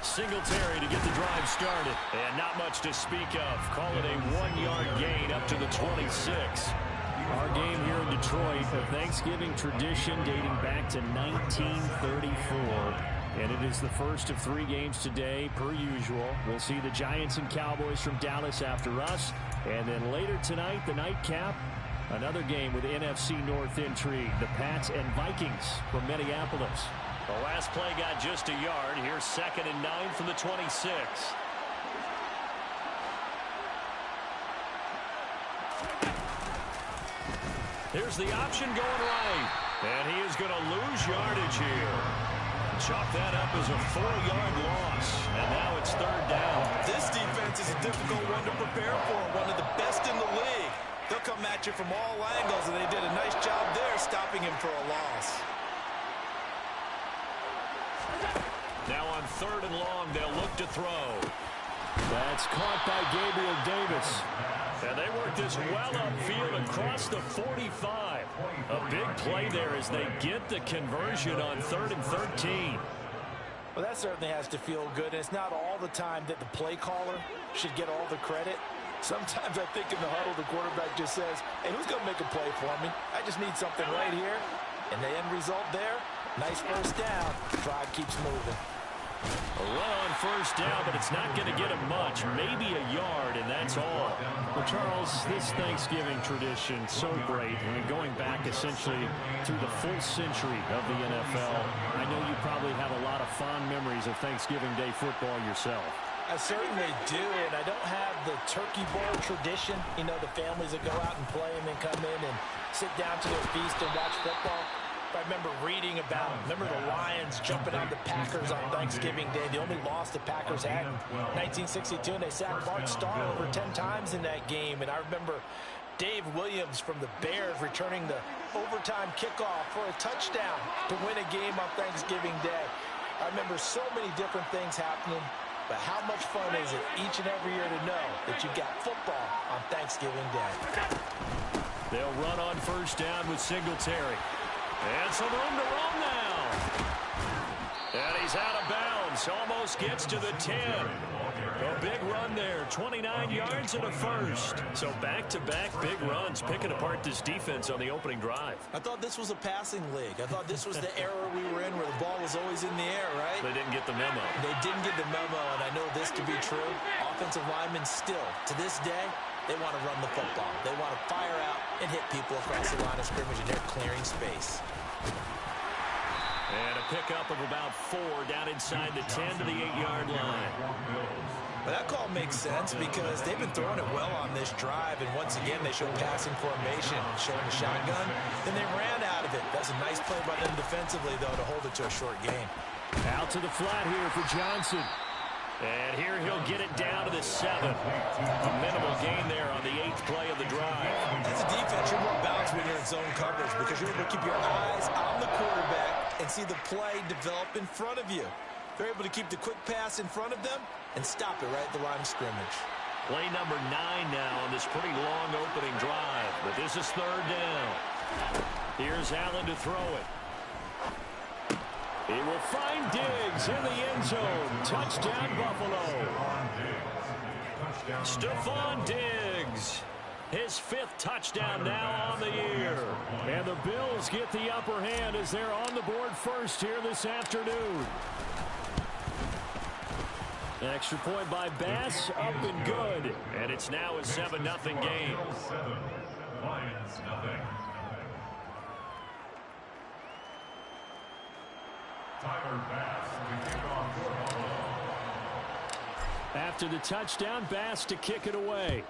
Singletary to get the drive started. And not much to speak of. Call it a 1-yard gain up to the 26. Our game here in Detroit, a Thanksgiving tradition dating back to 1934. And it is the first of 3 games today, per usual. We'll see the Giants and Cowboys from Dallas after us. And then later tonight, the nightcap, another game with NFC North intrigue. The Pats and Vikings from Minneapolis. The last play got just a yard. Here's 2nd and 9 from the 26. Here's the option going right. And he is going to lose yardage here. Chalk that up as a 4-yard loss. And now it's 3rd down. This defense is a difficult one to prepare for. One of the best in the league. They'll come at you from all angles, and they did a nice job there stopping him for a loss. Now on 3rd and long, they'll look to throw. That's caught by Gabriel Davis. And they work this well upfield across the 45. A big play there as they get the conversion on 3rd and 13. Well, that certainly has to feel good. And it's not all the time that the play caller should get all the credit. Sometimes I think in the huddle, the quarterback just says, hey, who's going to make a play for me? I just need something right here. And the end result there, nice first down. Drive keeps moving. A run on 1st down, but it's not going to get him much. Maybe a yard, and that's all. Well, Charles, this Thanksgiving tradition, so great. I mean, going back essentially through the full century of the NFL. I know you probably have a lot of fond memories of Thanksgiving Day football yourself. I certainly do, and I don't have the turkey bowl tradition. You know, the families that go out and play and then come in and sit down to their feast and watch football. I remember reading about, remember the Lions jumping on the Packers on Thanksgiving Day. The only loss the Packers had in 1962, and they sacked Bart Starr over 10 times in that game. And I remember Dave Williams from the Bears returning the overtime kickoff for a touchdown to win a game on Thanksgiving Day. I remember so many different things happening, but how much fun is it each and every year to know that you've got football on Thanksgiving Day? They'll run on 1st down with Singletary. And some room to run now. And he's out of bounds. Almost gets to the 10. A big run there. 29 yards and a first. So back-to-back big runs, picking apart this defense on the opening drive. I thought this was a passing league. I thought this was the era we were in where the ball was always in the air, right? They didn't get the memo. They didn't get the memo, and I know this to be true. Offensive linemen still, to this day, they want to run the football. They want to fire out and hit people across the line of scrimmage, and they're clearing space. And a pickup of about 4 down inside the 10 to the 8-yard line. Well, that call makes sense because they've been throwing it well on this drive, and once again they showed passing formation, showing the shotgun, then they ran out of it. That's a nice play by them defensively, though, to hold it to a short game. Out to the flat here for Johnson. And here he'll get it down to the 7. A minimal gain there on the 8th play of the drive. As a defense, you're more balanced when you're in zone coverage because you're able to keep your eyes on the quarterback and see the play develop in front of you. They're able to keep the quick pass in front of them and stop it right at the line of scrimmage. Play number 9 now on this pretty long opening drive. But this is 3rd down. Here's Allen to throw it. He will find Diggs in the end zone. Touchdown, Buffalo. Stephon Diggs. His 5th touchdown now on the year. And the Bills get the upper hand as they're on the board first here this afternoon. An extra point by Bass, up and good. And it's now a 7-0 game. Lions, nothing. Tyler Bass to kick off for Buffalo. After the touchdown, Bass to kick it away.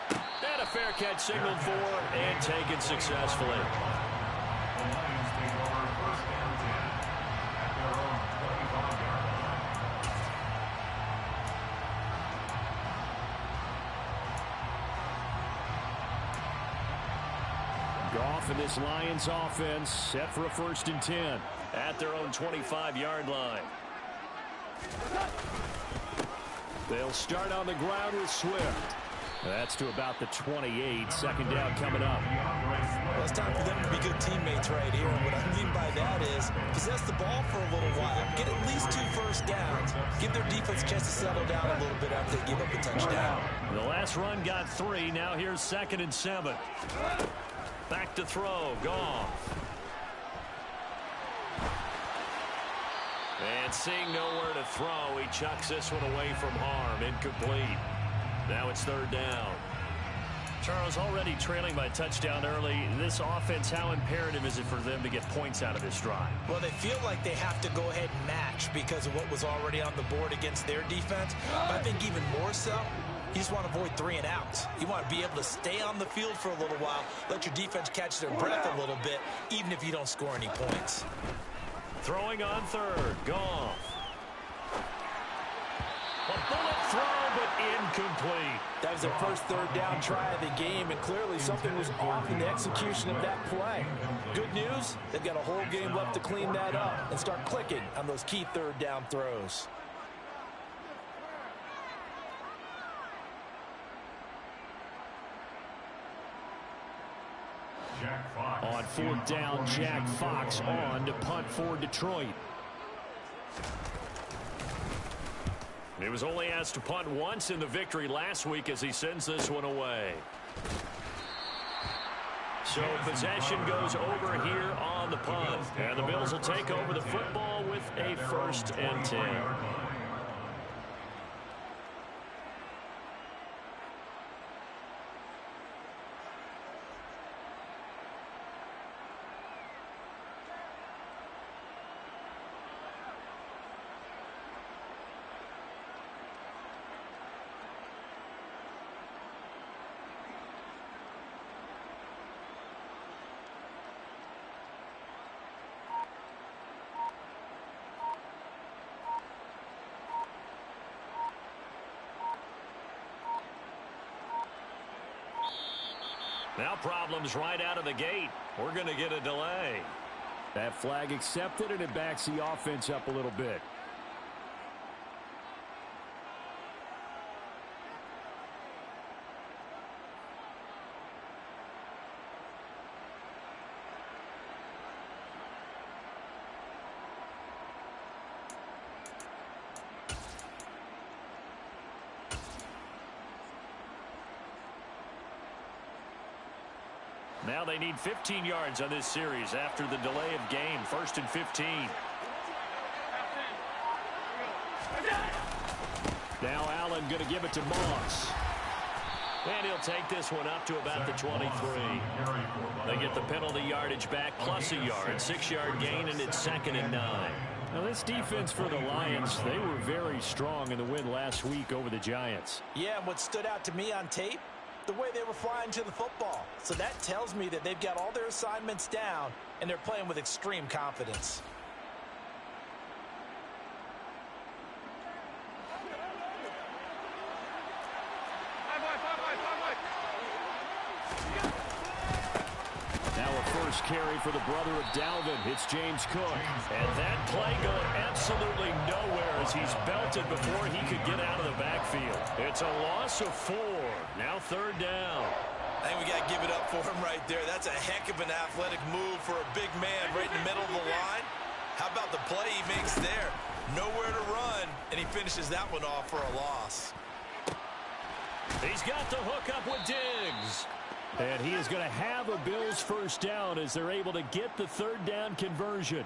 And a fair catch signaled for and taken successfully. The Lions take over 1st and 10 at their own 25-yard line. Goff and this Lions offense set for a 1st and 10. At their own 25-yard line. They'll start on the ground with Swift. That's to about the 28. 2nd down coming up. Well, it's time for them to be good teammates right here. And what I mean by that is possess the ball for a little while. Get at least 2 first downs. Give their defense a chance to settle down a little bit after they give up a touchdown. The last run got 3. Now here's 2nd and 7. Back to throw. Goff. And seeing nowhere to throw, he chucks this one away from harm. Incomplete. Now it's 3rd down. Charles, already trailing by touchdown early. This offense, how imperative is it for them to get points out of this drive? Well, they feel like they have to go ahead and match because of what was already on the board against their defense. But I think even more so, you just want to avoid 3 and outs. You want to be able to stay on the field for a little while, let your defense catch their breath a little bit, even if you don't score any points. Throwing on 3rd. Goff. A bullet throw, but incomplete. That was their first 3rd down try of the game, and clearly something was off in the execution of that play. Good news, they've got a whole game left to clean that up and start clicking on those key 3rd down throws. On 4th down, Jack Fox on to punt for Detroit. He was only asked to punt once in the victory last week as he sends this one away. So possession goes over here on the punt. And the Bills will take over the football with a 1st and 10. Now problems right out of the gate. We're going to get a delay. That flag accepted, and it backs the offense up a little bit. Now they need 15 yards on this series after the delay of game. 1st and 15. Now Allen going to give it to Moss. And he'll take this one up to about the 23. They get the penalty yardage back plus a yard. 6-yard gain, and it's 2nd and 9. Now this defense for the Lions, they were very strong in the win last week over the Giants. Yeah, and what stood out to me on tape, the way they were flying to the football. So that tells me that they've got all their assignments down, and they're playing with extreme confidence. Now a first carry for the brother of Dalvin. It's James Cook. And that play going absolutely nowhere as he's belted before he could get out of the backfield. It's a loss of 4. Now 3rd down. I think we got to give it up for him right there. That's a heck of an athletic move for a big man right in the middle of the line. How about the play he makes there? Nowhere to run, and he finishes that one off for a loss. He's got the hook up with Diggs. And he is going to have a Bills 1st down as they're able to get the 3rd down conversion.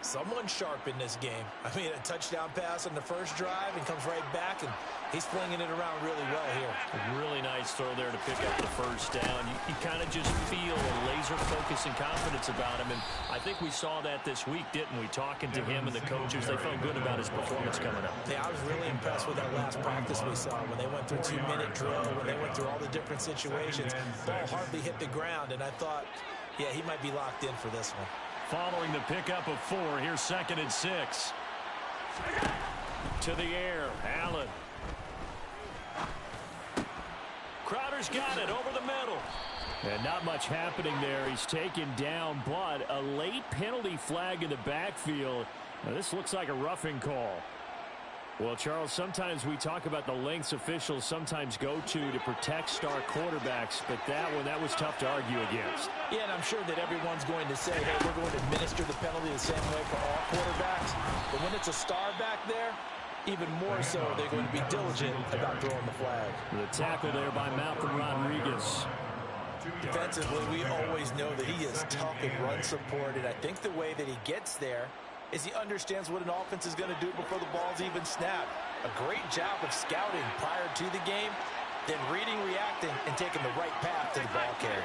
Someone sharp in this game. I mean, a touchdown pass on the first drive and comes right back, and he's flinging it around really well here. A really nice throw there to pick up the 1st down. You kind of just feel a laser focus and confidence about him, and I think we saw that this week, didn't we? Talking to him and the coaches, they felt good about his performance coming up. Yeah, I was really impressed with that last practice we saw when they went through 2-minute drill, when they went through all the different situations. Ball hardly hit the ground, and I thought, yeah, he might be locked in for this one. Following the pickup of 4, here's 2nd and 6. To the air, Allen. Crowder's got it over the middle. And not much happening there. He's taken down, but a late penalty flag in the backfield. Now, this looks like a roughing call. Well, Charles, sometimes we talk about the lengths officials sometimes go to protect star quarterbacks, but that was tough to argue against. Yeah, and I'm sure that everyone's going to say, hey, we're going to administer the penalty the same way for all quarterbacks. But when it's a star back there, even more so, they're going to be diligent about throwing the flag. The tackle there by Malcolm Rodriguez. Defensively, we always know that he is tough in run support, and I think the way that he gets there is he understands what an offense is going to do before the ball's even snapped. A great job of scouting prior to the game, then reading, reacting, and taking the right path to the ball carrier.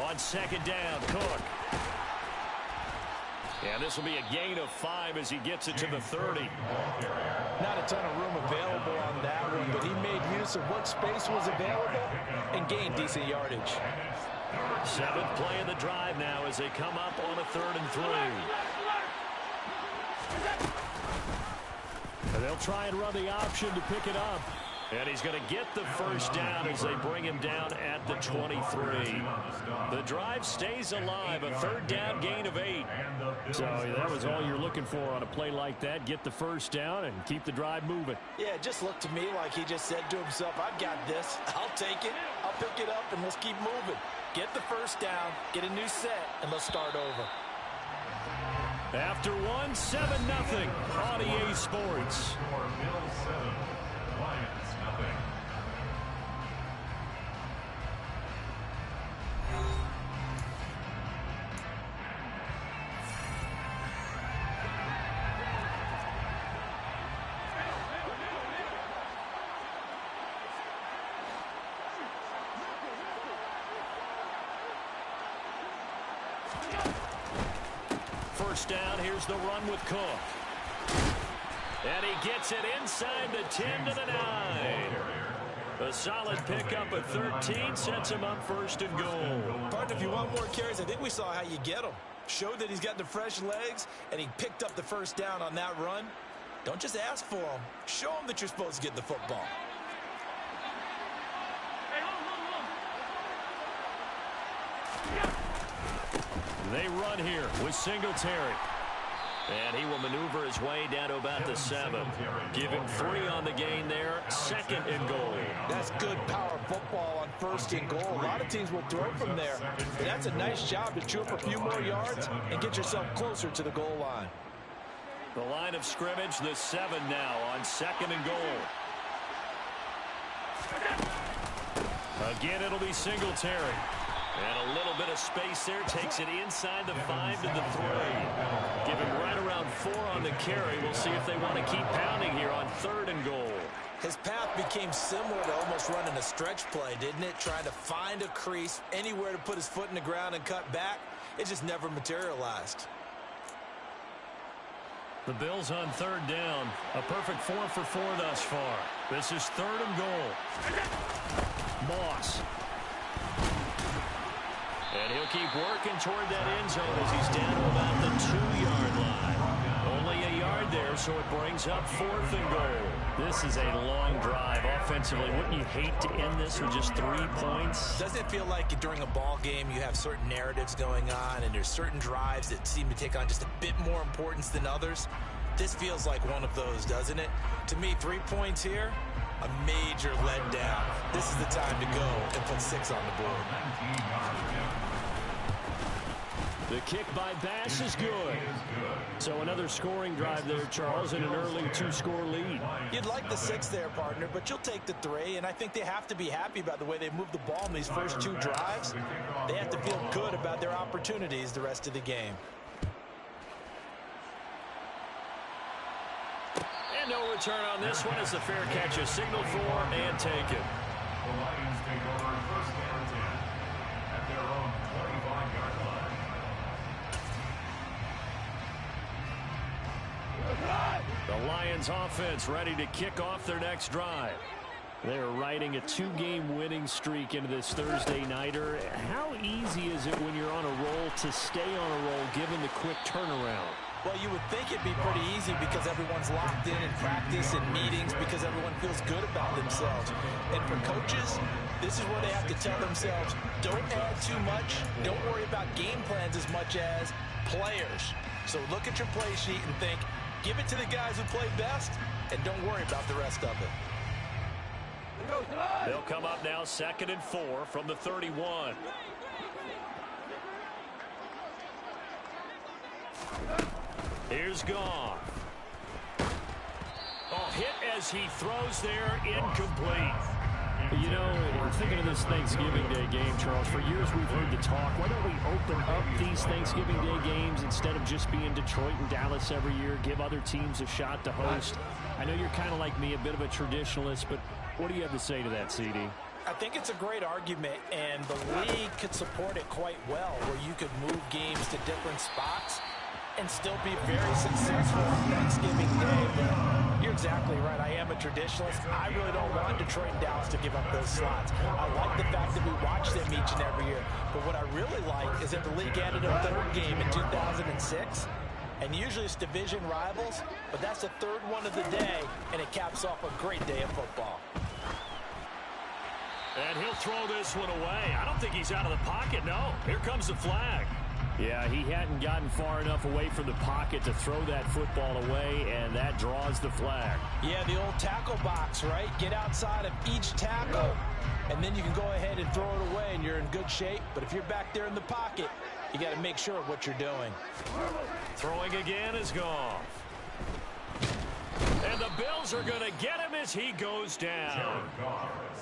On second down, Cook. And this will be a gain of 5 as he gets it to the 30. Not a ton of room available on that one, but he made use of what space was available and gained decent yardage. 7th play of the drive now as they come up on a 3rd and 3. And they'll try and run the option to pick it up. And he's going to get the first down as they bring him down at the 23. The drive stays alive, a 3rd down gain of 8. So that was all you're looking for on a play like that. Get the first down and keep the drive moving. Yeah, it just looked to me like he just said to himself, I've got this. I'll take it. I'll pick it up, and let's keep moving. Get the first down, get a new set, and let's start over. After 1, 7-0 on EA Sports. Bills 7, Lions nothing. First down, here's the run with Cook. And he gets it inside the 10 to the 9. A solid pickup at 13 sets him up 1st and goal. Partner, if you want more carries, I think we saw how you get them. Showed that he's got the fresh legs, and he picked up the first down on that run. Don't just ask for them. Show them that you're supposed to get the football. They run here with Singletary. And he will maneuver his way down to about the 7. Give him 3 on the gain there. 2nd and goal. That's good power football on 1st and goal. A lot of teams will throw from there. But that's a nice job to chew up a few more yards and get yourself closer to the goal line. The line of scrimmage, the 7 now on 2nd and goal. Again, it'll be Singletary. And a little bit of space there. Takes it inside the 5 to the 3. Give him right around 4 on the carry. We'll see if they want to keep pounding here on 3rd and goal. His path became similar to almost running a stretch play, didn't it? Trying to find a crease, anywhere to put his foot in the ground and cut back. It just never materialized. The Bills on 3rd down. A perfect 4 for 4 thus far. This is 3rd and goal. Moss. And he'll keep working toward that end zone as he's down to about the 2-yard line. Only a yard there, so it brings up 4th and goal. This is a long drive offensively. Wouldn't you hate to end this with just 3 points? Doesn't it feel like during a ball game you have certain narratives going on and there's certain drives that seem to take on just a bit more importance than others? This feels like one of those, doesn't it? To me, 3 points here, a major letdown. This is the time to go and put 6 on the board. The kick by Bass is good. So another scoring drive there, Charles, and an early 2-score lead. You'd like the 6 there, partner, but you'll take the 3, and I think they have to be happy about the way they moved the ball in these first 2 drives. They have to feel good about their opportunities the rest of the game. And no return on this one as the fair catch is signaled for and taken. The Lions take over 1st and 10 at their own 25-yard line. The Lions offense ready to kick off their next drive. They're riding a 2-game winning streak into this Thursday nighter. How easy is it when you're on a roll to stay on a roll given the quick turnaround? Well, you would think it'd be pretty easy because everyone's locked in practice and meetings because everyone feels good about themselves. And for coaches, this is where they have to tell themselves, don't add too much. Don't worry about game plans as much as players. So look at your play sheet and think, give it to the guys who play best, and don't worry about the rest of it. They'll come up now 2nd and 4 from the 31. Here's Goff. Oh, hit as he throws there, incomplete. You know, thinking of this Thanksgiving Day game, Charles, for years we've heard the talk, why don't we open up these Thanksgiving Day games instead of just being Detroit and Dallas every year, give other teams a shot to host? I know you're kind of like me, a bit of a traditionalist, but what do you have to say to that, CD? I think it's a great argument, and the league could support it quite well, where you could move games to different spots and still be very successful on Thanksgiving Day. But you're exactly right. I am a traditionalist. I really don't want Detroit and Dallas to give up those slots. I like the fact that we watch them each and every year. But what I really like is that the league added a third game in 2006. And usually it's division rivals, but that's the third one of the day, and it caps off a great day of football. And he'll throw this one away. I don't think he's out of the pocket, no. Here comes the flag. Yeah, he hadn't gotten far enough away from the pocket to throw that football away, and that draws the flag. Yeah, the old tackle box, right? Get outside of each tackle, and then you can go ahead and throw it away, and you're in good shape. But if you're back there in the pocket, you got to make sure of what you're doing. Throwing again is Goff. And the Bills are going to get him as he goes down.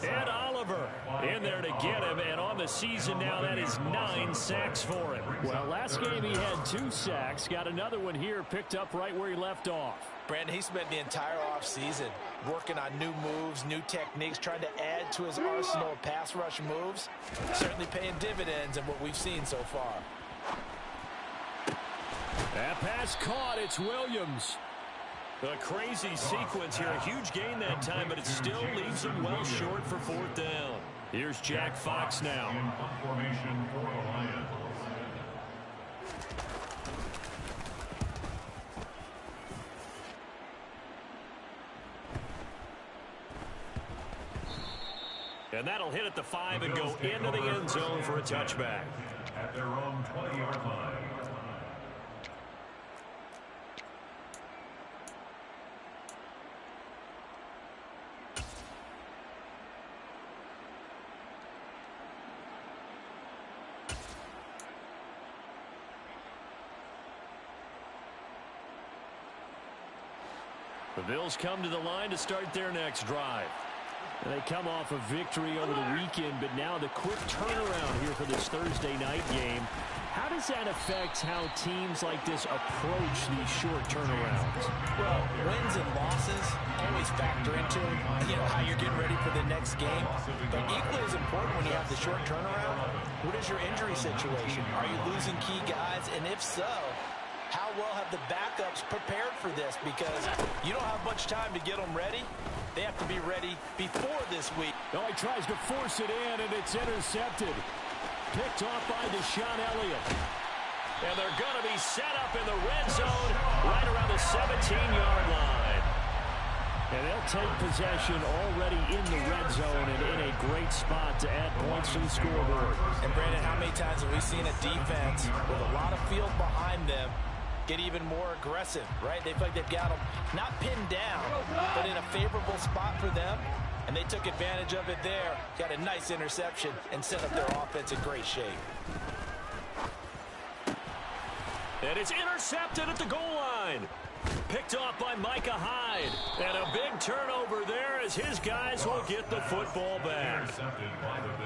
Ed Oliver in there to get him, and on the season now, that is 9 sacks for him. Well, last game he had 2 sacks, got another one here, picked up right where he left off. Brandon, he spent the entire offseason working on new moves, new techniques, trying to add to his arsenal of pass rush moves. Certainly paying dividends in what we've seen so far. That pass caught. It's Williams. A crazy sequence here. A huge gain that time, but it still leaves him well short for 4th down. Here's Jack Fox now. Formation for the Lions. And that'll hit at the 5 and go into the end zone for a touchback. At their own 20-yard line. The Bills come to the line to start their next drive. They come off a victory over the weekend, but now the quick turnaround here for this Thursday night game. How does that affect how teams like this approach these short turnarounds? Well, wins and losses always factor into how you're getting ready for the next game. But equally as important when you have the short turnaround, what is your injury situation? Are you losing key guys? And if so, how well have the backups prepared for this? Because you don't have much time to get them ready. They have to be ready before this week. Oh, he tries to force it in, and it's intercepted. Picked off by Deshaun Elliott. And they're going to be set up in the red zone right around the 17-yard line. And they'll take possession already in the red zone and in a great spot to add points to the scoreboard. And, Brandon, how many times have we seen a defense with a lot of field behind them get even more aggressive, right? They feel like they've got them not pinned down, but in a favorable spot for them, and they took advantage of it there, got a nice interception, and set up their offense in great shape. And it's intercepted at the goal line. Picked off by Micah Hyde. And a big turnover there as his guys will get the football back.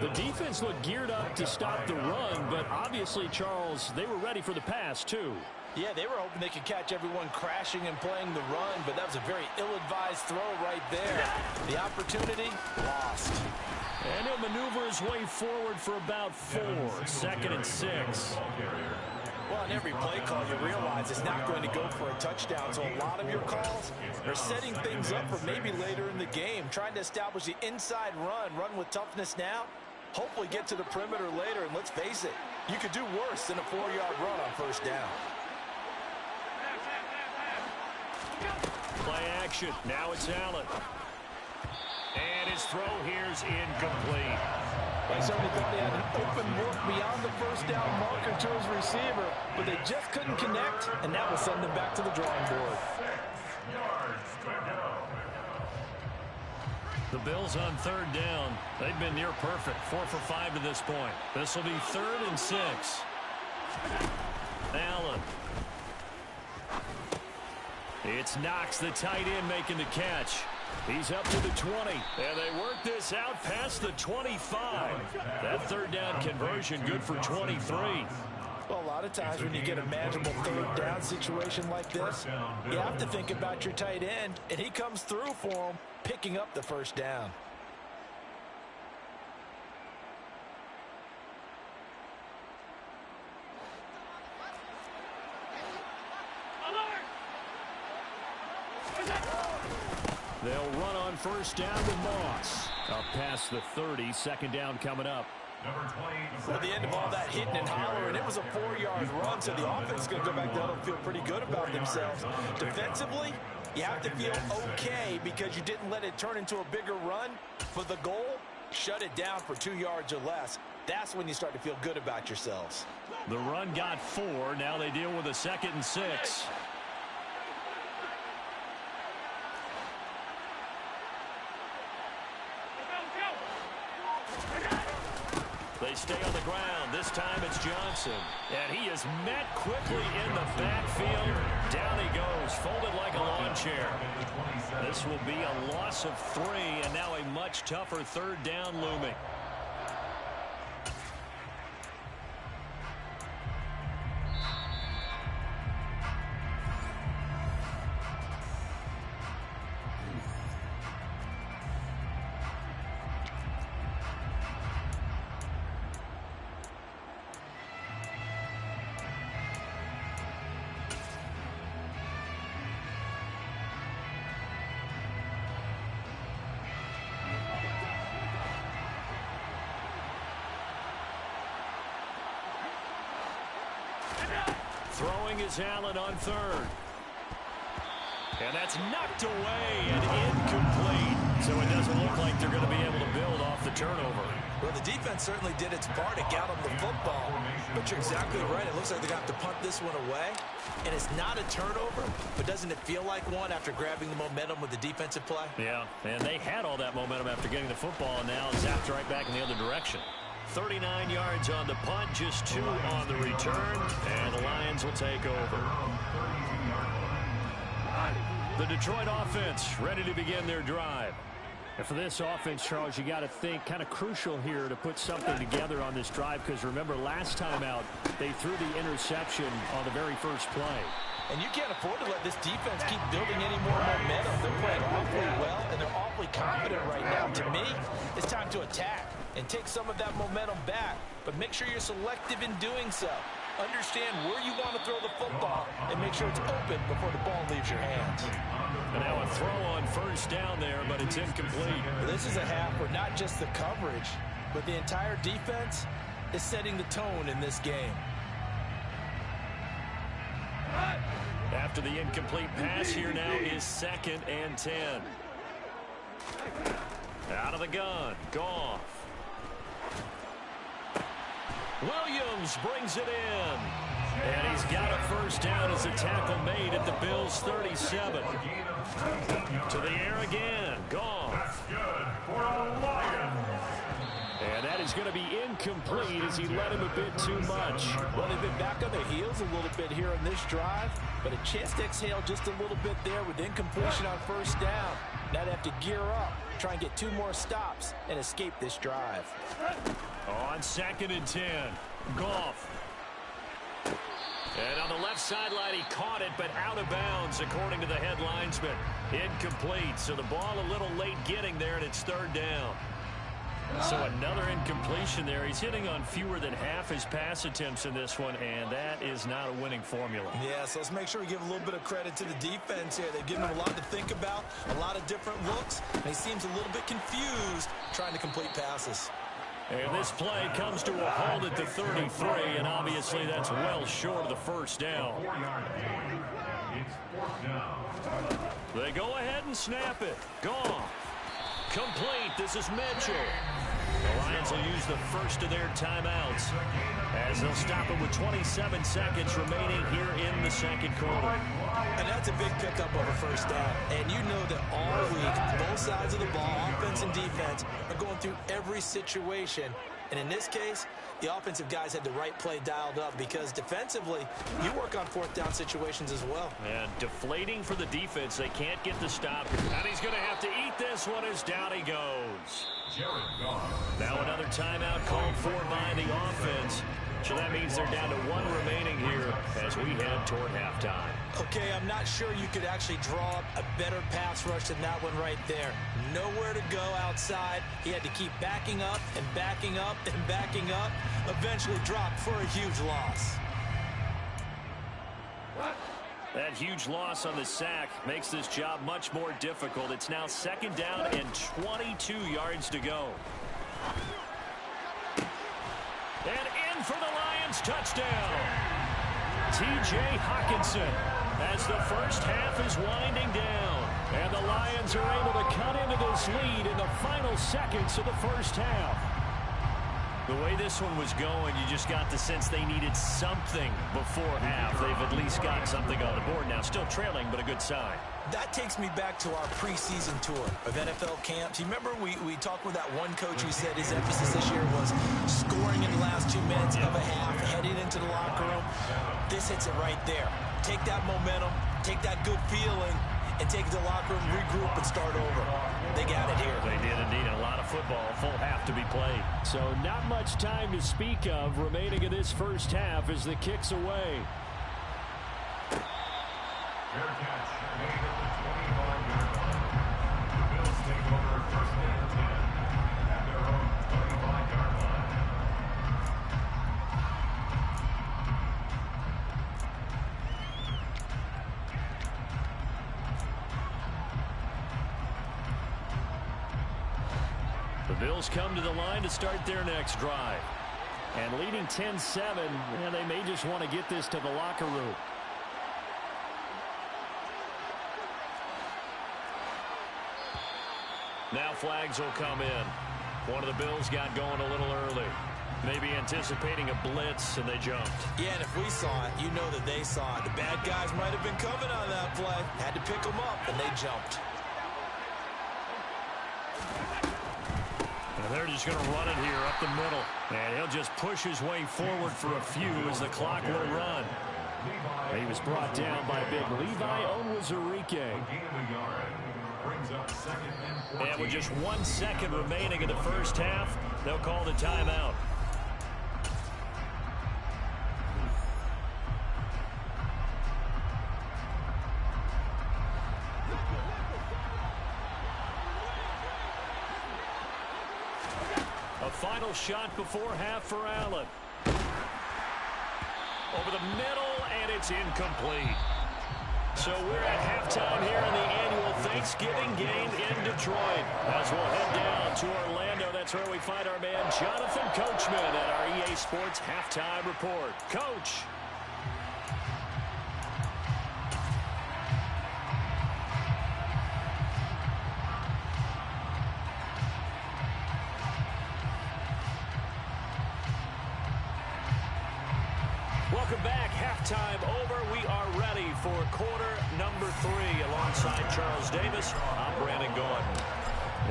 The defense looked geared up to stop the run, but obviously, Charles, they were ready for the pass, too. Yeah, they were hoping they could catch everyone crashing and playing the run, but that was a very ill-advised throw right there. The opportunity, lost. And he'll maneuver his way forward for about 4. 2nd and 6. Well, on every play call, you realize it's not going to go for a touchdown, so a lot of your calls are setting things up for maybe later in the game, trying to establish the inside run with toughness now, hopefully get to the perimeter later, and let's face it, you could do worse than a 4-yard run on 1st down. Play action. Now it's Allen. And his throw here's incomplete. They certainly thought they had an open look beyond the first down marker to his receiver, but they just couldn't connect, and that will send them back to the drawing board. 6 yards to go. The Bills on third down. They've been near perfect. 4 for 5 to this point. This will be 3rd and 6. Allen. It's Knox, the tight end, making the catch. He's up to the 20. And they work this out past the 25. That third down conversion good for 23. Well, a lot of times when you get a manageable third down situation like this, you have to think about your tight end, and he comes through for him, picking up the first down. They'll run on first down with Moss. Up past the 30, second down coming up. At the end of all that hitting and hollering, it was a 4-yard run, so the offense is going to go back down and feel pretty good about themselves. Defensively, you have to feel okay because you didn't let it turn into a bigger run. For the goal, shut it down for 2 yards or less. That's when you start to feel good about yourselves. The run got 4. Now they deal with a 2nd and 6. They stay on the ground. This time it's Johnson. And he is met quickly in the backfield. Down he goes, folded like a lawn chair. This will be a loss of 3, and now a much tougher third down looming. Throwing is Allen on third. And that's knocked away and incomplete. So it doesn't look like they're going to be able to build off the turnover. Well, the defense certainly did its part to get them the football. But you're exactly right. It looks like they're going to have to punt this one away. And it's not a turnover, but doesn't it feel like one after grabbing the momentum with the defensive play? Yeah, and they had all that momentum after getting the football, and now zapped right back in the other direction. 39 yards on the punt, just 2 on the return, and the Lions will take over. The Detroit offense ready to begin their drive. And for this offense, Charles, you got to think kind of crucial here to put something together on this drive, because remember last time out they threw the interception on the very first play. And you can't afford to let this defense keep building any more momentum. They're playing awfully well, and they're awfully confident right now. To me, it's time to attack and take some of that momentum back. But make sure you're selective in doing so. Understand where you want to throw the football and make sure it's open before the ball leaves your hands. And now a throw on first down there, but it's incomplete. This is a half where not just the coverage, but the entire defense is setting the tone in this game. After the incomplete pass, here now is 2nd and 10. Out of the gun, Goff. Williams brings it in. And he's got a first down as a tackle made at the Bills' 37. To the air again, Goff. That's good for the Lions. And that is going to be incomplete as he led him a bit too much. Well, they've been back on their heels a little bit here in this drive, but a chance to exhale just a little bit there with incompletion on first down. Now they have to gear up, try and get 2 more stops, and escape this drive. On 2nd and 10, Goff. And on the left sideline, he caught it, but out of bounds, according to the head linesman. Incomplete, so the ball a little late getting there, and it's 3rd down. So another incompletion there. He's hitting on fewer than half his pass attempts in this one, and that is not a winning formula. Yeah, so let's make sure we give a little bit of credit to the defense here. They've given him a lot to think about, a lot of different looks, and he seems a little bit confused trying to complete passes. And this play comes to a halt at the 33, and obviously that's well short of the first down. 4-yard gain. It's 4th down. They go ahead and snap it. Goff. Complete. This is Mitchell. The Lions will use the first of their timeouts. as they'll stop it with 27 seconds remaining here in the second quarter. And that's a big pickup of a first down. And you know that all week, both sides of the ball, offense and defense, are going through every situation. And in this case, the offensive guys had the right play dialed up because defensively, you work on fourth down situations as well. And deflating for the defense. They can't get the stop. And he's going to have to eat this one as down he goes. Now another timeout called for by the offense. So that means they're down to one remaining here as we head toward halftime. Okay, I'm not sure you could actually draw up a better pass rush than that one right there. Nowhere to go outside. He had to keep backing up and backing up and backing up. Eventually dropped for a huge loss. That huge loss on the sack makes this job much more difficult. It's now second down and 22 yards to go. And in for the Lions, touchdown. T.J. Hockenson as the first half is winding down. And the Lions are able to cut into this lead in the final seconds of the first half. The way this one was going, you just got the sense they needed something before half. They've at least got something on the board now. Still trailing, but a good sign. That takes me back to our preseason tour of NFL camps. You remember we talked with that one coach who said his emphasis this year was scoring in the last 2 minutes of a half, heading into the locker room. This hits it right there. Take that momentum, take that good feeling, and take it to the locker room, regroup, and start over. They got it here. They did indeed. A lot of football, full half to be played. So not much time to speak of remaining in this first half as the kick's away. Fair catch made at the 25-yard line. The Bills take over first and 10 at their own 25-yard line. The Bills come to the line to start their next drive. And leading 10-7, they may just want to get this to the locker room. Now flags will come in. One of the Bills got going a little early. Maybe anticipating a blitz, and they jumped. Yeah, and if we saw it, you know that they saw it. The bad guys might have been coming on that play. Had to pick them up, and they jumped. And they're just going to run it here up the middle. And he'll just push his way forward for a few as the clock will run. He was brought down by big Levi Onwuzurike. And with just 1 second remaining in the first half, they'll call the timeout. A final shot before half for Allen. Over the middle, and it's incomplete. So we're at halftime here in the annual Thanksgiving game in Detroit. As we'll head down to Orlando, that's where we find our man Jonathan Coachman at our EA Sports Halftime Report. Coach. Welcome back. Halftime over. We are ready for quarter number 3 alongside Charles Davis. I'm Brandon Gordon.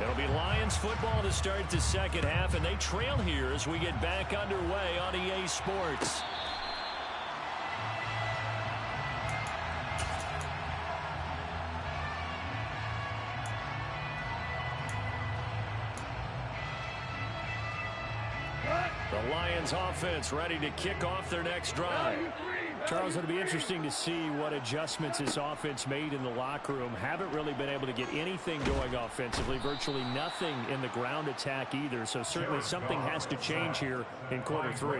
It'll be Lions football to start the second half, and they trail here as we get back underway on EA Sports. The Lions offense ready to kick off their next drive. Charles, it'll be interesting to see what adjustments this offense made in the locker room. Haven't really been able to get anything going offensively. Virtually nothing in the ground attack either. So certainly something has to change here in quarter 3.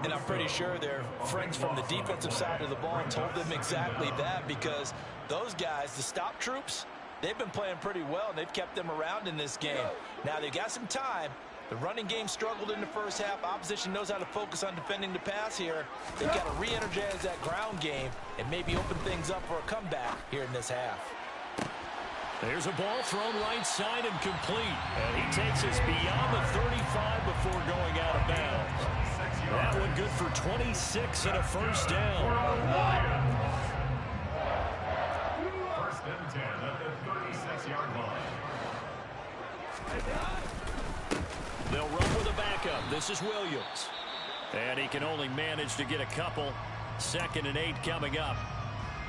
And I'm pretty sure their friends from the defensive side of the ball told them exactly that, because those guys, the stop troops, they've been playing pretty well, and they've kept them around in this game. Now they've got some time. The running game struggled in the first half. Opposition knows how to focus on defending the pass here. They've got to re-energize that ground game and maybe open things up for a comeback here in this half. There's a ball thrown right side and complete. And he takes us beyond the 35 before going out of bounds. That one good for 26 and a first down. First and 10 at the 36-yard line. They'll run with a backup. This is Williams. And he can only manage to get a couple. 2nd and 8 coming up.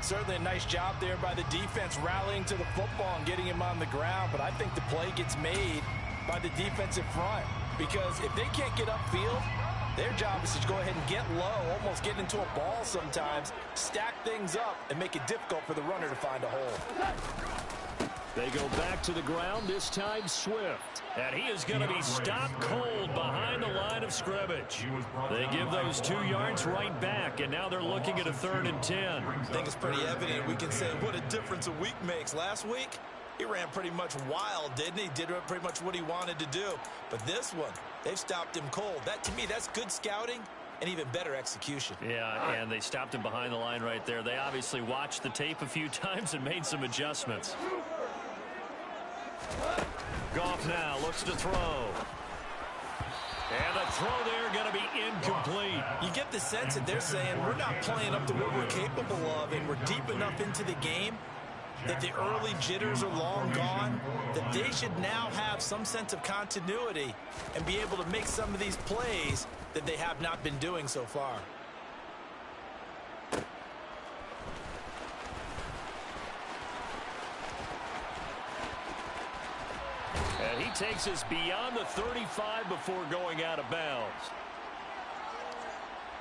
Certainly a nice job there by the defense rallying to the football and getting him on the ground. But I think the play gets made by the defensive front. Because if they can't get upfield, their job is to go ahead and get low, almost get into a ball sometimes, stack things up, and make it difficult for the runner to find a hole. They go back to the ground, this time Swift. And he is going to be stopped cold behind the line of scrimmage. They give those 2 yards right back, and now they're looking at a 3rd and 10. I think it's pretty evident. We can say what a difference a week makes. Last week, he ran pretty much wild, didn't he? Did pretty much what he wanted to do. But this one, they've stopped him cold. That, to me, that's good scouting and even better execution. Yeah, and they stopped him behind the line right there. They obviously watched the tape a few times and made some adjustments. Goff now looks to throw. And the throw there going to be incomplete. You get the sense that they're saying we're not playing up to what we're capable of, and we're deep enough into the game that the early jitters are long gone, that they should now have some sense of continuity and be able to make some of these plays that they have not been doing so far. And he takes us beyond the 35 before going out of bounds.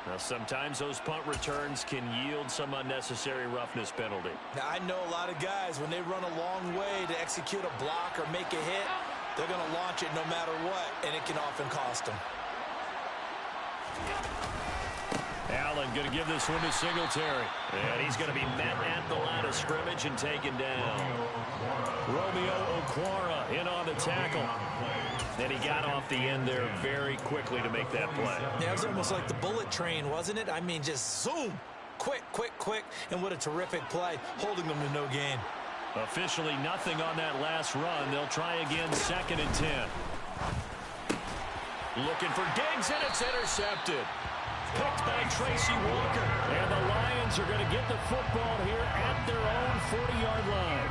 Now, sometimes those punt returns can yield some unnecessary roughness penalty. Now, I know a lot of guys, when they run a long way to execute a block or make a hit, they're going to launch it no matter what, and it can often cost them. Allen going to give this one to Singletary. And he's going to be met at the line of scrimmage and taken down. Romeo Okwara in on the tackle. And he got off the end there very quickly to make that play. Yeah, it was almost like the bullet train, wasn't it? I mean, just zoom. Quick, quick, quick. And what a terrific play, holding them to no gain. Officially nothing on that last run. They'll try again, 2nd and 10. Looking for Diggs, and it's intercepted. Picked by Tracy Walker. And the Lions are going to get the football here at their own 40-yard line.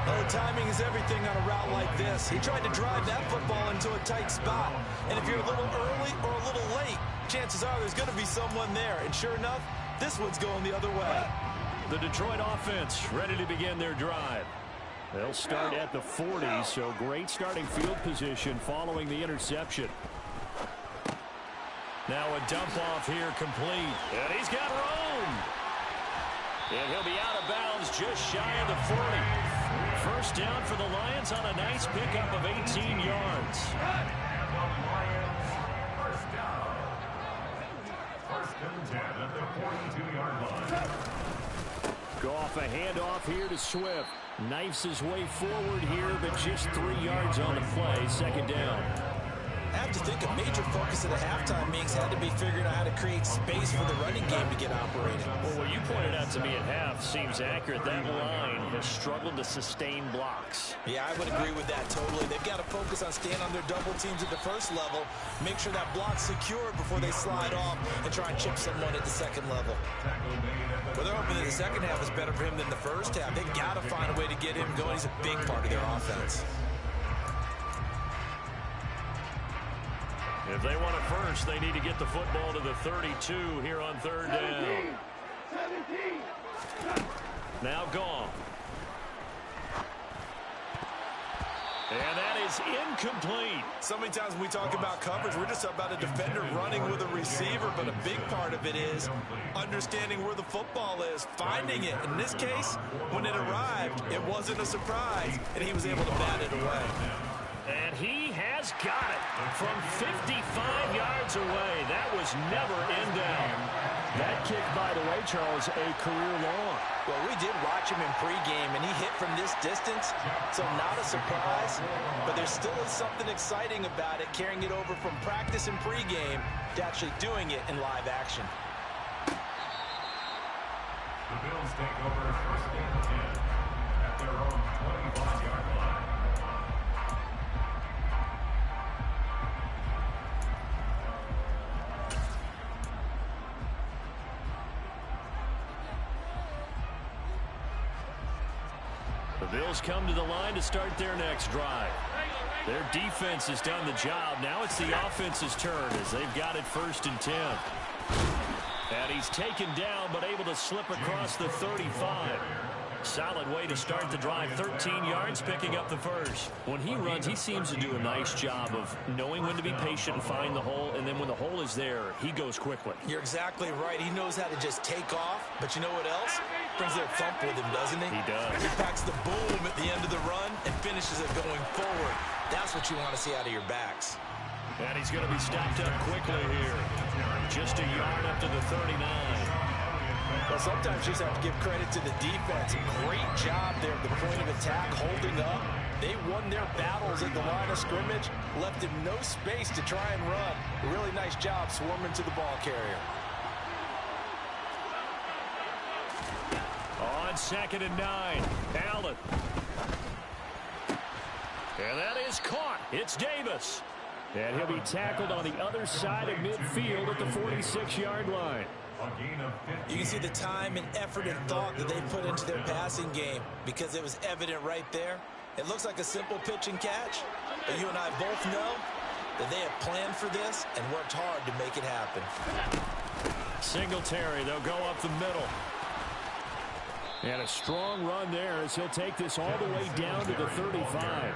Well, the timing is everything on a route like this. He tried to drive that football into a tight spot. And if you're a little early or a little late, chances are there's going to be someone there. And sure enough, this one's going the other way. The Detroit offense ready to begin their drive. They'll start at the 40, so great starting field position following the interception. Now a dump off here complete. And he's got room. And he'll be out of bounds just shy of the 40. First down for the Lions on a nice pickup of 18 yards. First down. First and 10 at the 42-yard line. Goff a handoff here to Swift. Knifes his way forward here, but just 3 yards on the play. 2nd down. I have to think a major focus of the halftime meetings had to be figuring out how to create space for the running game to get operating. Well, what you pointed out to me at half seems accurate. That line has struggled to sustain blocks. Yeah, I would agree with that totally. They've got to focus on staying on their double teams at the first level, make sure that block's secured before they slide off and try and chip someone at the second level. Well, they're hoping that the second half is better for him than the first half. They've got to find a way to get him going. He's a big part of their offense. If they want it first, they need to get the football to the 32 here on 3rd down. 17. Now gone. And that is incomplete. So many times when we talk about coverage, we're just about a defender running with a receiver, but a big part of it is understanding where the football is, finding it. In this case, when it arrived, it wasn't a surprise, and he was able to bat it away. And he has got it from 55 yards away. That was never in down. That kick, by the way, Charles, a career long. Well, we did watch him in pregame, and he hit from this distance, so not a surprise. But there still is something exciting about it, carrying it over from practice and pregame to actually doing it in live action. The Bills take over 1st and 10 at their own 25-yard line. Bills come to the line to start their next drive. Their defense has done the job. Now it's the offense's turn as they've got it 1st and 10. And he's taken down but able to slip across the 35. Solid way to start the drive. 13 yards, picking up the first. When he runs, he seems to do a nice job of knowing when to be patient and find the hole, and then when the hole is there, he goes quickly. You're exactly right. He knows how to just take off, but you know what else? Brings a little thump with him, doesn't he? He does. He packs the boom at the end of the run and finishes it going forward. That's what you want to see out of your backs. And he's going to be stopped up quickly here. Just a yard up to the 39. Well, sometimes you just have to give credit to the defense. Great job there at the point of attack, holding up. They won their battles at the line of scrimmage, left him no space to try and run. A really nice job swarming to the ball carrier. On 2nd and 9, Allen. And that is caught. It's Davis. And he'll be tackled on the other side of midfield at the 46-yard line. You can see the time and effort and thought that they put into their passing game because it was evident right there. It looks like a simple pitch and catch, but you and I both know that they have planned for this and worked hard to make it happen. Singletary, they'll go up the middle. And a strong run there as he'll take this all the way down to the 35.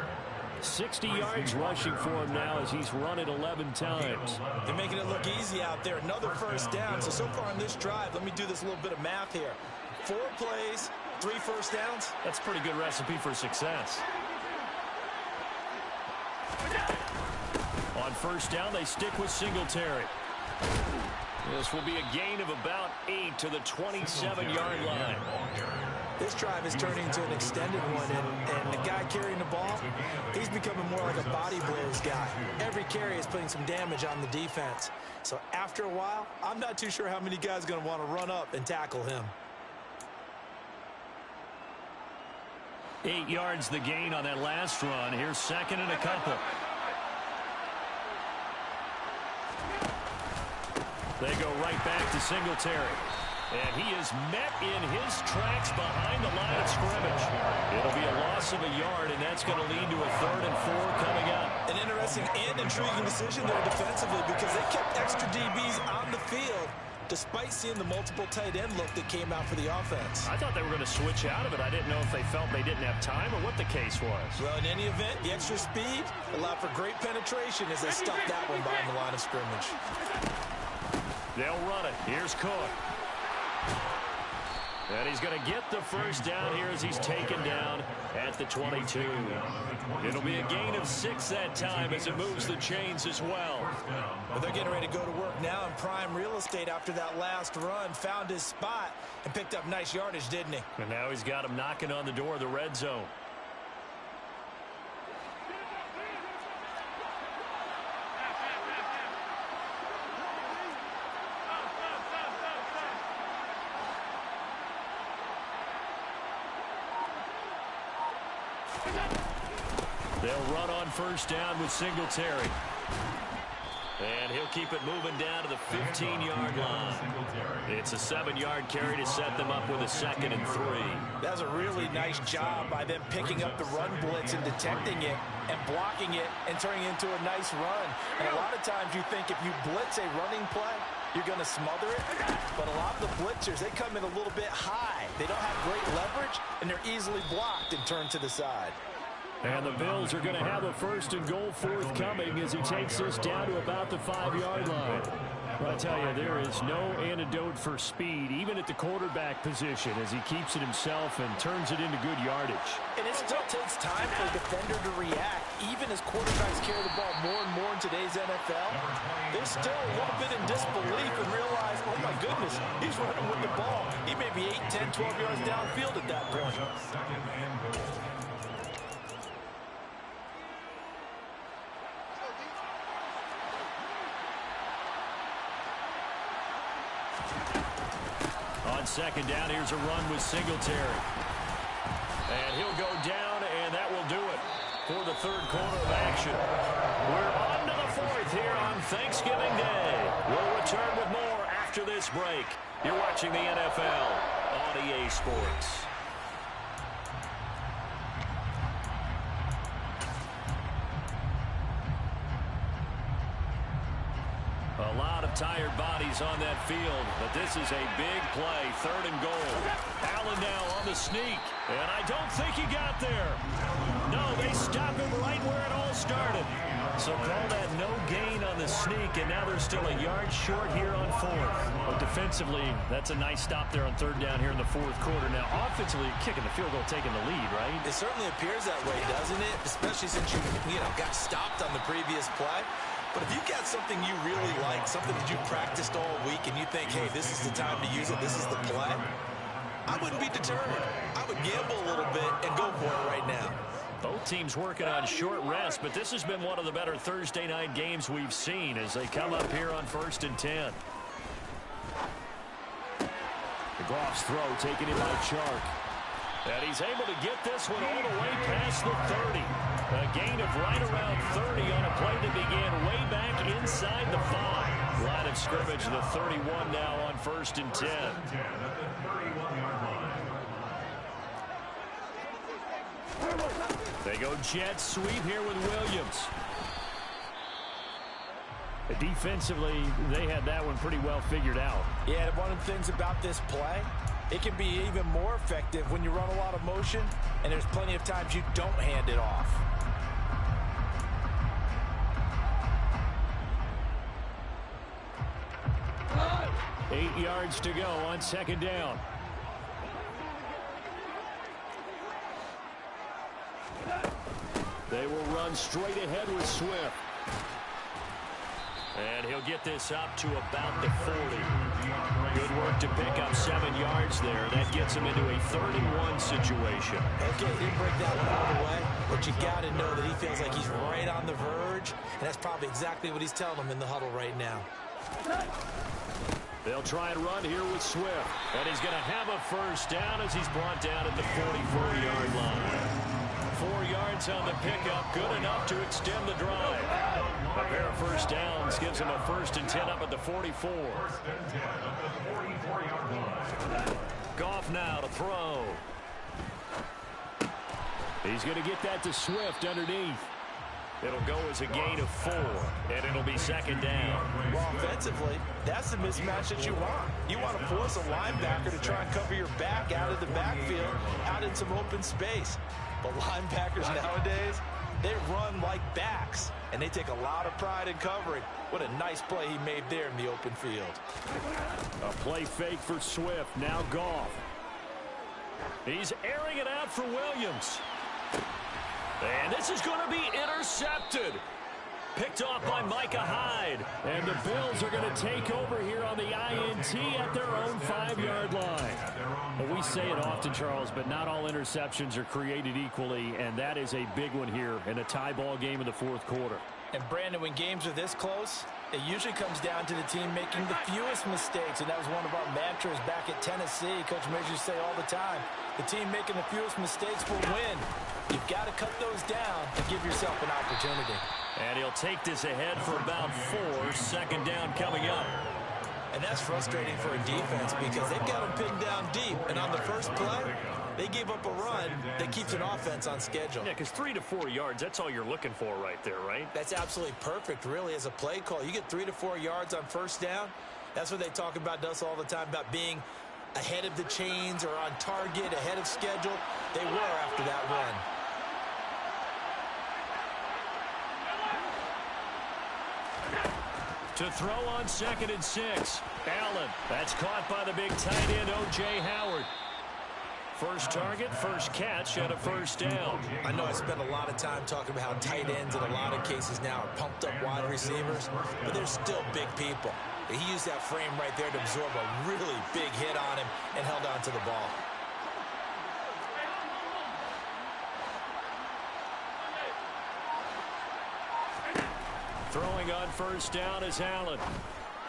60 yards rushing for him now as he's run it 11 times. They're making it look easy out there. Another 1st down. So far in this drive, let me do this little bit of math here. 4 plays, 3 1st downs. That's a pretty good recipe for success. On 1st down, they stick with Singletary. This will be a gain of about 8 to the 27-yard line. This drive is turning into an extended one, and the guy carrying the ball, he's becoming more like a body blows guy. Every carry is putting some damage on the defense. So after a while, I'm not too sure how many guys are going to want to run up and tackle him. 8 yards the gain on that last run. Here's 2nd and a couple. They go right back to Singletary. And he is met in his tracks behind the line of scrimmage. It'll be a loss of a yard, and that's going to lead to a 3rd and 4 coming up. An interesting and intriguing decision there defensively because they kept extra DBs on the field despite seeing the multiple tight end look that came out for the offense. I thought they were going to switch out of it. I didn't know if they felt they didn't have time or what the case was. Well, in any event, the extra speed allowed for great penetration as they stuffed that one behind the line of scrimmage. They'll run it. Here's Cook. And he's going to get the 1st down here as he's taken down at the 22. It'll be a gain of 6 that time as it moves the chains as well. Well, they're getting ready to go to work now in prime real estate after that last run. Found his spot and picked up nice yardage, didn't he? And now he's got him knocking on the door of the red zone. They'll run on 1st down with Singletary. And he'll keep it moving down to the 15-yard line. It's a 7-yard carry to set them up with a 2nd and 3. That's a really nice job by them picking up the run blitz and detecting it and blocking it and turning it into a nice run. And a lot of times you think if you blitz a running play, you're going to smother it. But a lot of the blitzers, they come in a little bit high. They don't have great leverage, and they're easily blocked and turned to the side. And the Bills are going to have a 1st and goal forthcoming as he takes this down to about the 5-yard line. But I tell you, there is no antidote for speed, even at the quarterback position, as he keeps it himself and turns it into good yardage. And it still takes time for a defender to react, even as quarterbacks carry the ball more and more in today's NFL. They're still a little bit in disbelief and realize, oh my goodness, he's running with the ball. He may be 8, 10, 12 yards downfield at that point. On 2nd down, here's a run with Singletary. And he'll go down, and that will do it for the 3rd quarter of action. We're on to the 4th here on Thanksgiving Day. We'll return with more after this break. You're watching the NFL on EA Sports. is on that field, but this is a big play, 3rd and goal. Allen now on the sneak, and I don't think he got there. No, they stop him right where it all started. So call that no gain on the sneak, and now they're still a yard short here on 4th. But defensively, that's a nice stop there on 3rd down here in the 4th quarter. Now, offensively, kicking the field goal, taking the lead, right? It certainly appears that way, doesn't it? Especially since you got stopped on the previous play. But if you got something you really like, something that you practiced all week, and you think, hey, this is the time to use it, this is the play, I wouldn't be deterred. I would gamble a little bit and go for it right now. Both teams working on short rest, but this has been one of the better Thursday night games we've seen as they come up here on 1st and 10. Goff's throw taken in by Chark. And he's able to get this one all the way past the 30. A gain of right around 30 on a play that began way back inside the 5. Line of scrimmage, the 31 now on 1st and 10. They go jet sweep here with Williams. Defensively, they had that one pretty well figured out. Yeah, one of the things about this play, it can be even more effective when you run a lot of motion, and there's plenty of times you don't hand it off. Eight yards to go on 2nd down. They will run straight ahead with Swift. And he'll get this up to about the 40. Good work to pick up 7 yards there. That gets him into a 3rd and 1 situation. Okay, he didn't break that one all the way, but you got to know that he feels like he's right on the verge, and that's probably exactly what he's telling him in the huddle right now. They'll try and run here with Swift. And he's going to have a 1st down as he's brought down at the 44-yard line. 4 yards on the pickup, good enough to extend the drive. A pair of 1st downs gives him a 1st and 10 up at the 44. Goff now to throw. He's going to get that to Swift underneath. It'll go as a gain of 4, and it'll be 2nd down. Well, offensively, that's the mismatch that you want. You want to force a linebacker to try and cover your back out of the backfield, out in some open space. But linebackers nowadays, they run like backs, and they take a lot of pride in covering. What a nice play he made there in the open field. A play fake for Swift. Now Goff. He's airing it out for Williams. And this is going to be intercepted. Picked off by Micah Hyde. And the Bills are going to take over here on the INT at their own 5-yard line. Well, we say it often, Charles, but not all interceptions are created equally, and that is a big one here in a tie ball game in the 4th quarter. And, Brandon, when games are this close, it usually comes down to the team making the fewest mistakes, and that was one of our mantras back at Tennessee. Coach Mears used to say all the time, the team making the fewest mistakes will win. You've got to cut those down to give yourself an opportunity. And he'll take this ahead for about 4. 2nd down coming up. And that's frustrating for a defense because they've got him pinned down deep. And on the first play, they gave up a run that keeps an offense on schedule. Yeah, because 3 to 4 yards, that's all you're looking for right there, right? That's absolutely perfect, really, as a play call. You get 3 to 4 yards on 1st down. That's what they talk about us all the time, about being ahead of the chains or on target, ahead of schedule. They were after that run. To throw on 2nd and 6. Allen. That's caught by the big tight end, O.J. Howard. First target, first catch, and a 1st down. I know I spent a lot of time talking about how tight ends in a lot of cases now are pumped up wide receivers, but they're still big people. He used that frame right there to absorb a really big hit on him and held on to the ball. Throwing on 1st down is Allen.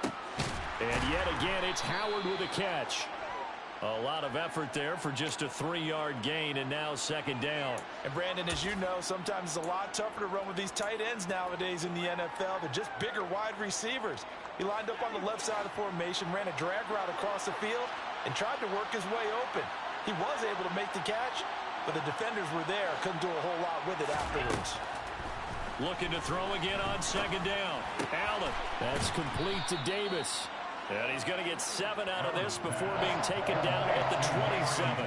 And yet again, it's Howard with a catch. A lot of effort there for just a 3-yard gain, and now 2nd down. And, Brandon, as you know, sometimes it's a lot tougher to run with these tight ends nowadays in the NFL. They're just bigger wide receivers. He lined up on the left side of formation, ran a drag route across the field, and tried to work his way open. He was able to make the catch, but the defenders were there. Couldn't do a whole lot with it afterwards. Looking to throw again on 2nd down. Allen. That's complete to Davis. And he's going to get 7 out of this before being taken down at the 27.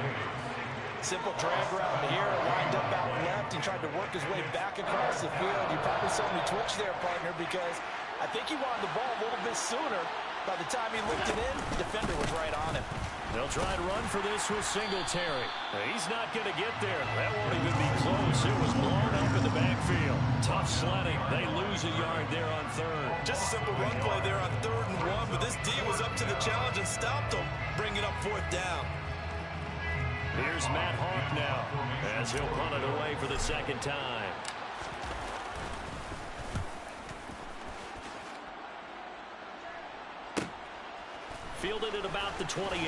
Simple drag route here, lined up out left. He tried to work his way back across the field. You probably saw me twitch there, partner, because I think he wanted the ball a little bit sooner. By the time he looked it in, the defender was right on him. They'll try to run for this with Singletary. He's not going to get there. That won't even be close. It was blown up in the backfield. Tough sledding. They lose a yard there on third. Just a simple run play there on 3rd and 1, but this D was up to the challenge and stopped him, bringing up 4th down. Here's Matt Hawk now as he'll punt it away for the second time. Fielded at about the 28.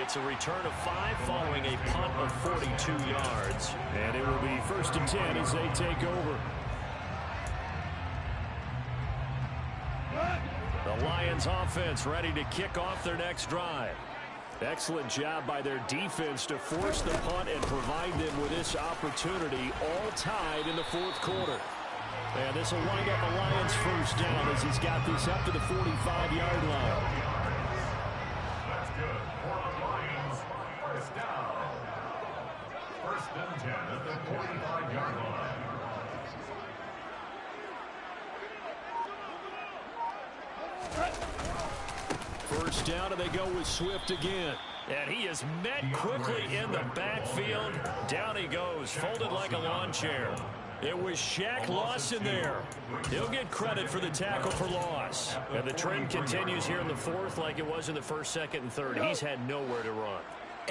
It's a return of 5 following a punt of 42 yards. And it will be 1st and 10 as they take over. The Lions offense ready to kick off their next drive. Excellent job by their defense to force the punt and provide them with this opportunity, all tied in the 4th quarter. And this will wind up a Lions first down as he's got this up to the 45-yard line. That's good. For the Lions, first down. 1st and 10 at the 45-yard line. First down, and they go with Swift again. And he is met quickly in the backfield. Down he goes, folded like a lawn chair. It was Shaq Lawson there. He'll get credit for the tackle for loss. And the trend continues here in the 4th like it was in the 1st, 2nd, and 3rd. He's had nowhere to run.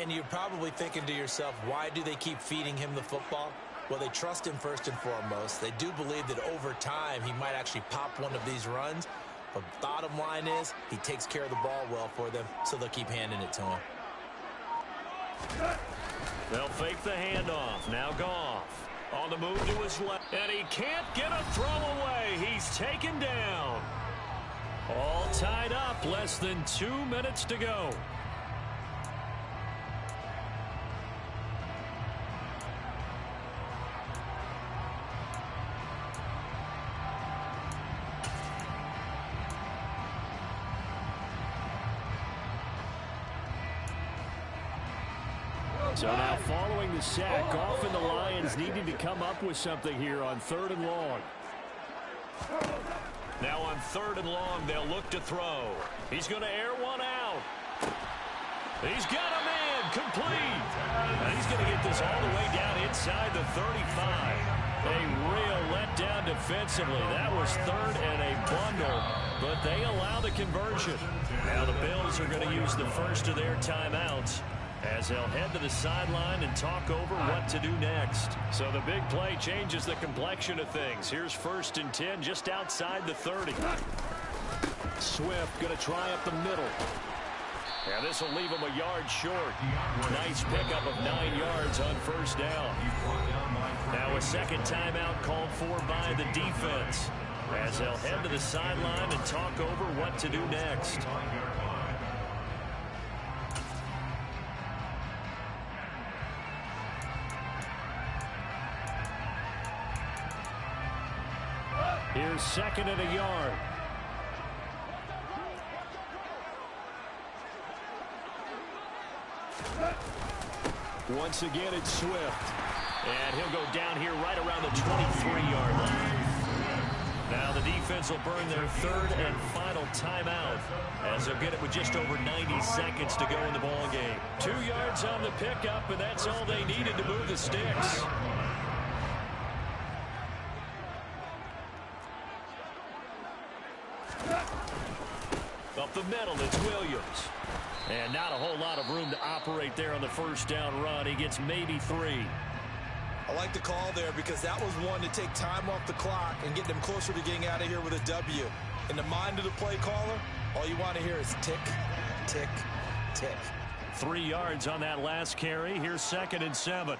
And you're probably thinking to yourself, why do they keep feeding him the football? Well, they trust him first and foremost. They do believe that over time he might actually pop one of these runs. But bottom line is he takes care of the ball well for them, so they'll keep handing it to him. They'll fake the handoff. Now Goff. On the move to his left, and he can't get a throw away. He's taken down. All tied up, less than 2 minutes to go. So now following the sack, Goff and the Lions needing to come up with something here on 3rd and long. Now on 3rd and long, they'll look to throw. He's going to air one out. He's got a man complete. And he's going to get this all the way down inside the 35. A real letdown defensively. That was 3rd and a bundle, but they allow the conversion. Now the Bills are going to use the first of their timeouts as they'll head to the sideline and talk over what to do next. So the big play changes the complexion of things. Here's 1st and 10 just outside the 30. Swift going to try up the middle. And this will leave him a yard short. Nice pickup of 9 yards on 1st down. Now a second timeout called for by the defense as they'll head to the sideline and talk over what to do next. Here's 2nd and a yard. Once again, it's Swift. And he'll go down here right around the 23-yard line. Now the defense will burn their 3rd and final timeout as they'll get it with just over 90 seconds to go in the ball game. 2 yards on the pickup, and that's all they needed to move the sticks. Up the middle, it's Williams. And not a whole lot of room to operate there on the 1st down run. He gets maybe 3. I like the call there because that was one to take time off the clock and get them closer to getting out of here with a W. In the mind of the play caller, all you want to hear is tick, tick, tick. 3 yards on that last carry. Here's 2nd and 7.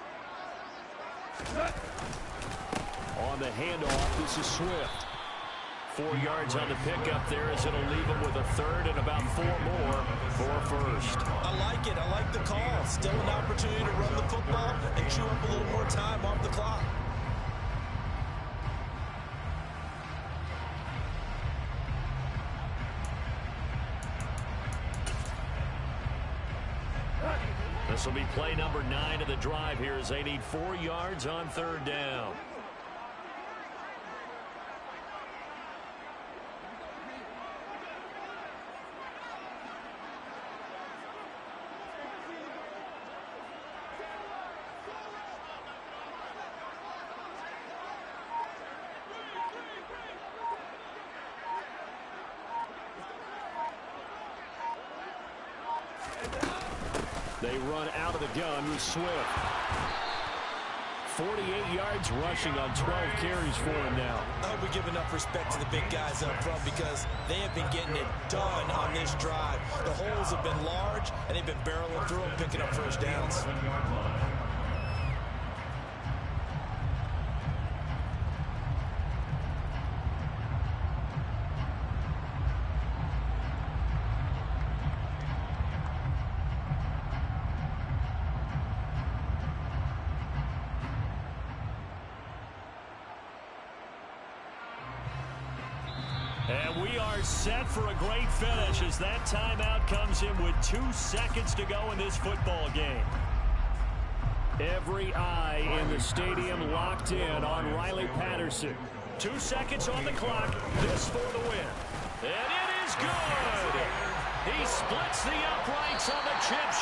On the handoff, this is Swift. 4 yards on the pickup there as it'll leave him with a 3rd and about 4 more for a 1st. I like it. I like the call. Still an opportunity to run the football and chew up a little more time off the clock. This will be play number 9 of the drive here as they need 4 yards on 3rd down. They run out of the gun with Swift. 48 yards rushing on 12 carries for him now. I hope we give enough respect to the big guys up front because they have been getting it done on this drive. The holes have been large, and they've been barreling through them, picking up first downs. And we are set for a great finish as that timeout comes in with 2 seconds to go in this football game. Every eye in the stadium locked in on Riley Patterson. 2 seconds on the clock. This for the win. And it is good. He splits the uprights on the chip shot.